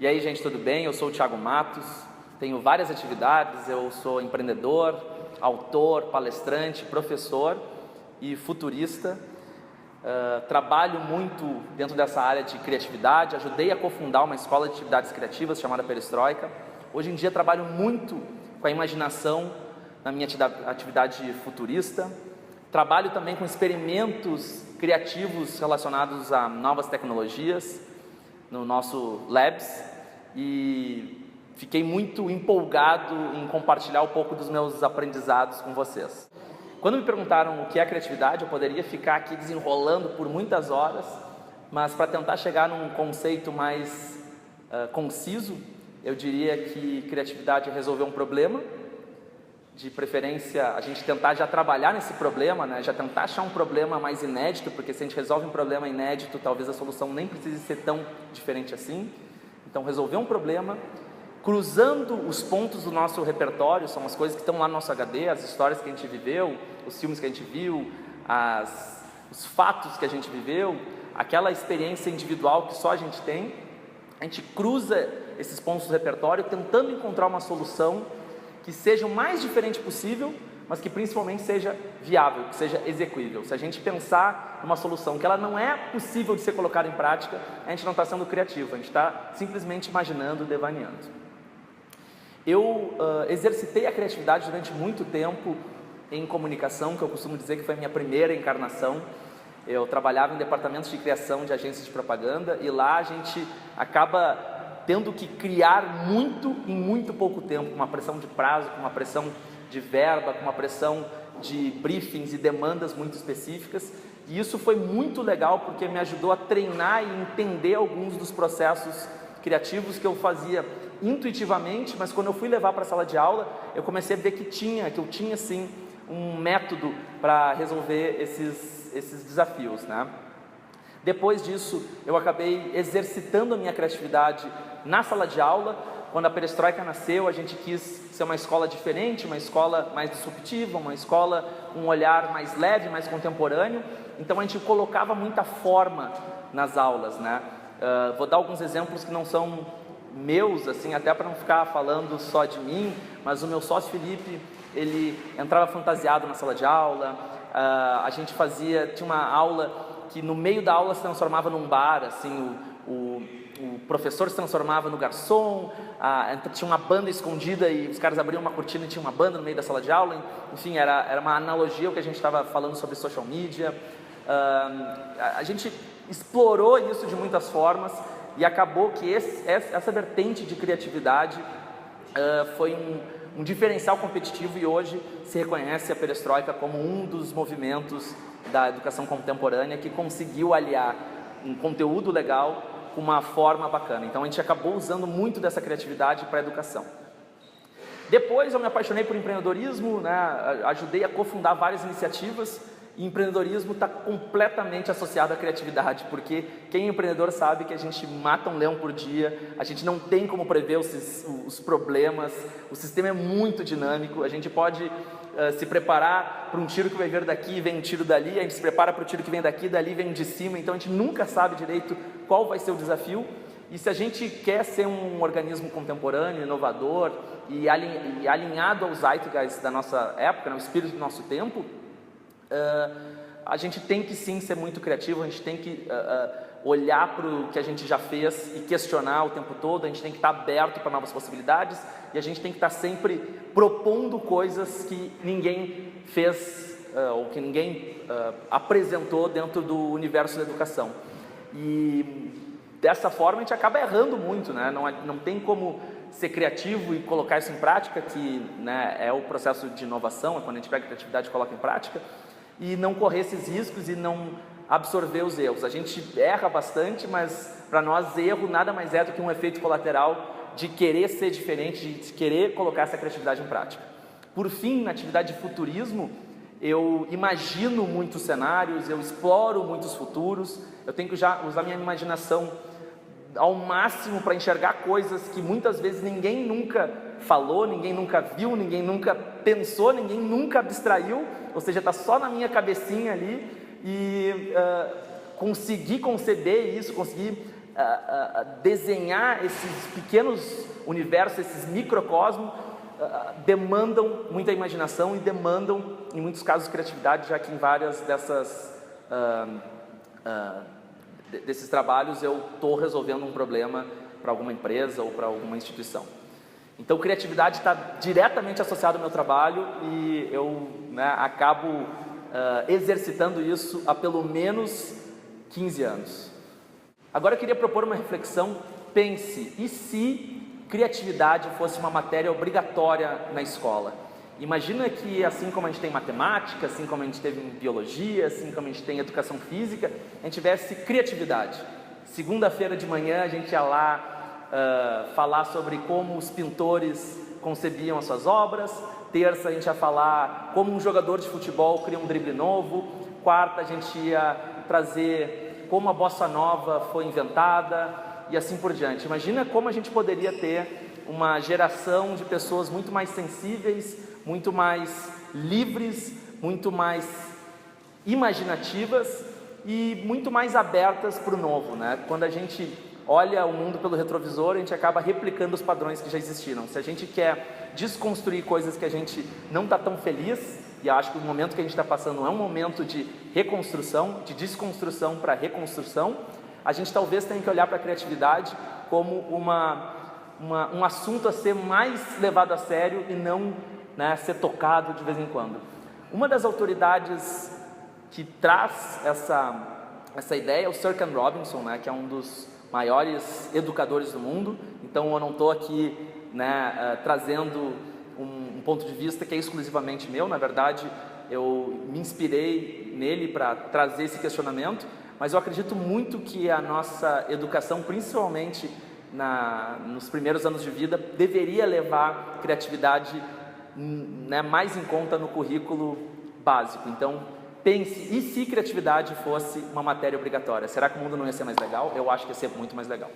E aí, gente, tudo bem? Eu sou o Thiago Matos, tenho várias atividades, eu sou empreendedor, autor, palestrante, professor e futurista. Trabalho muito dentro dessa área de criatividade, ajudei a cofundar uma escola de atividades criativas chamada Perestroika. Hoje em dia trabalho muito com a imaginação na minha atividade futurista. Trabalho também com experimentos criativos relacionados a novas tecnologias no nosso Labs e fiquei muito empolgado em compartilhar um pouco dos meus aprendizados com vocês. Quando me perguntaram o que é criatividade, eu poderia ficar aqui desenrolando por muitas horas, mas para tentar chegar num conceito mais conciso, eu diria que criatividade é resolver um problema, de preferência a gente tentar já trabalhar nesse problema, né? Já tentar achar um problema mais inédito, porque se a gente resolve um problema inédito, talvez a solução nem precise ser tão diferente assim. Então, resolver um problema, cruzando os pontos do nosso repertório, são as coisas que estão lá no nosso HD, as histórias que a gente viveu, os filmes que a gente viu, os fatos que a gente viveu, aquela experiência individual que só a gente cruza esses pontos do repertório, tentando encontrar uma solução que seja o mais diferente possível, mas que principalmente seja viável, que seja execuível. Se a gente pensar numa solução que ela não é possível de ser colocada em prática, a gente não está sendo criativo, a gente está simplesmente imaginando, devaneando. Eu exercitei a criatividade durante muito tempo em comunicação, que eu costumo dizer que foi a minha primeira encarnação. Eu trabalhava em departamentos de criação de agências de propaganda e lá a gente acaba tendo que criar muito em muito pouco tempo, com uma pressão de prazo, com uma pressão de verba, com uma pressão de briefings e demandas muito específicas. E isso foi muito legal porque me ajudou a treinar e entender alguns dos processos criativos que eu fazia intuitivamente, mas quando eu fui levar para a sala de aula, eu comecei a ver que eu tinha sim um método para resolver esses desafios, né? Depois disso, eu acabei exercitando a minha criatividade na sala de aula. Quando a Perestroika nasceu, a gente quis ser uma escola diferente, uma escola mais disruptiva, uma escola com um olhar mais leve, mais contemporâneo. Então a gente colocava muita forma nas aulas, né? Vou dar alguns exemplos que não são meus, assim, até para não ficar falando só de mim, mas o meu sócio Felipe, ele entrava fantasiado na sala de aula. A gente tinha uma aula que no meio da aula se transformava num bar, assim, o professor se transformava no garçom, tinha uma banda escondida e os caras abriam uma cortina e tinha uma banda no meio da sala de aula. Enfim, era uma analogia ao que a gente estava falando sobre social media. A gente explorou isso de muitas formas e acabou que essa vertente de criatividade foi um diferencial competitivo e hoje se reconhece a Perestroika como um dos movimentos da educação contemporânea que conseguiu aliar um conteúdo legal com uma forma bacana. Então a gente acabou usando muito dessa criatividade para a educação. Depois eu me apaixonei por empreendedorismo, né? Ajudei a cofundar várias iniciativas e empreendedorismo está completamente associado à criatividade, porque quem é empreendedor sabe que a gente mata um leão por dia, a gente não tem como prever os problemas, o sistema é muito dinâmico, a gente pode se preparar para um tiro que vai vir daqui e vem um tiro dali, a gente se prepara para o tiro que vem daqui, dali vem um de cima, então a gente nunca sabe direito qual vai ser o desafio. E se a gente quer ser um organismo contemporâneo, inovador e alinhado ao zeitgeist da nossa época, no espírito do nosso tempo, a gente tem que sim ser muito criativo, a gente tem que olhar para o que a gente já fez e questionar o tempo todo, a gente tem que estar aberto para novas possibilidades e a gente tem que estar sempre propondo coisas que ninguém fez ou que ninguém apresentou dentro do universo da educação. E dessa forma a gente acaba errando muito, né? Não tem como ser criativo e colocar isso em prática, que, né, é o processo de inovação, é quando a gente pega a criatividade e coloca em prática, e não correr esses riscos e não absorver os erros. A gente erra bastante, mas para nós erro nada mais é do que um efeito colateral de querer ser diferente, de querer colocar essa criatividade em prática. Por fim, na atividade de futurismo, eu imagino muitos cenários, eu exploro muitos futuros, eu tenho que já usar minha imaginação ao máximo para enxergar coisas que muitas vezes ninguém nunca falou, ninguém nunca viu, ninguém nunca pensou, ninguém nunca abstraiu, ou seja, está só na minha cabecinha ali, e conseguir conceber isso, conseguir desenhar esses pequenos universos, esses microcosmos, demandam muita imaginação e demandam, em muitos casos, criatividade, já que em várias desses trabalhos eu estou resolvendo um problema para alguma empresa ou para alguma instituição. Então, criatividade está diretamente associada ao meu trabalho e eu acabo exercitando isso há pelo menos 15 anos. Agora eu queria propor uma reflexão. Pense, e se criatividade fosse uma matéria obrigatória na escola? Imagina que, assim como a gente tem matemática, assim como a gente teve em biologia, assim como a gente tem educação física, a gente tivesse criatividade. Segunda-feira de manhã a gente ia lá falar sobre como os pintores concebiam as suas obras. Terça a gente ia falar como um jogador de futebol cria um drible novo. Quarta a gente ia trazer como a bossa nova foi inventada e assim por diante. Imagina como a gente poderia ter uma geração de pessoas muito mais sensíveis, muito mais livres, muito mais imaginativas e muito mais abertas para o novo, né? Quando a gente olha o mundo pelo retrovisor, a gente acaba replicando os padrões que já existiram. Se a gente quer desconstruir coisas que a gente não está tão feliz, e acho que o momento que a gente está passando é um momento de reconstrução, de desconstrução para reconstrução, a gente talvez tenha que olhar para a criatividade como um assunto a ser mais levado a sério e não ser tocado de vez em quando. Uma das autoridades que traz essa ideia é o Sir Ken Robinson, que é um dos maiores educadores do mundo. Então eu não estou aqui trazendo um ponto de vista que é exclusivamente meu. Na verdade, eu me inspirei nele para trazer esse questionamento, mas eu acredito muito que a nossa educação, principalmente nos primeiros anos de vida, deveria levar criatividade mais em conta no currículo básico. Então, pense, e se criatividade fosse uma matéria obrigatória? Será que o mundo não ia ser mais legal? Eu acho que ia ser muito mais legal.